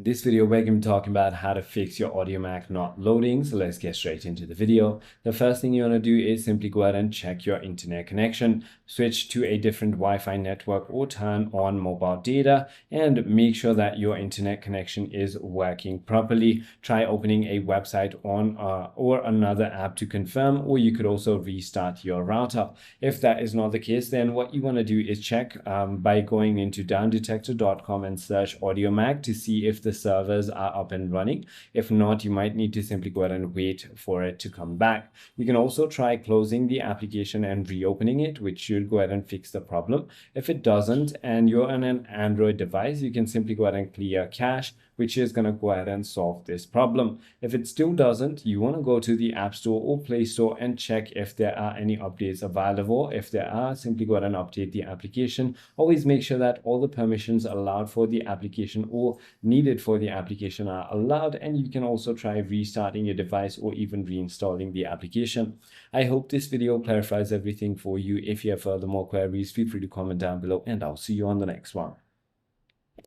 this video, we're going to be talking about how to fix your Audiomack not loading. So let's get straight into the video. The first thing you want to do is simply go ahead and check your internet connection, switch to a different Wi-Fi network or turn on mobile data and make sure that your internet connection is working properly. Try opening a website on or another app to confirm, or you could also restart your router. If that is not the case, then what you want to do is check by going into downdetector.com and search Audiomack to see if the servers are up and running. If not, you might need to simply go ahead and wait for it to come back. You can also try closing the application and reopening it, which should go ahead and fix the problem. If it doesn't and you're on an Android device, you can simply go ahead and clear cache, which is going to go ahead and solve this problem. If it still doesn't, you want to go to the App Store or Play Store and check if there are any updates available. If there are, simply go ahead and update the application. Always make sure that all the permissions allowed for the application or needed for the application are allowed, and you can also try restarting your device or even reinstalling the application. I hope this video clarifies everything for you. If you have further more queries, feel free to comment down below, and I'll see you on the next one.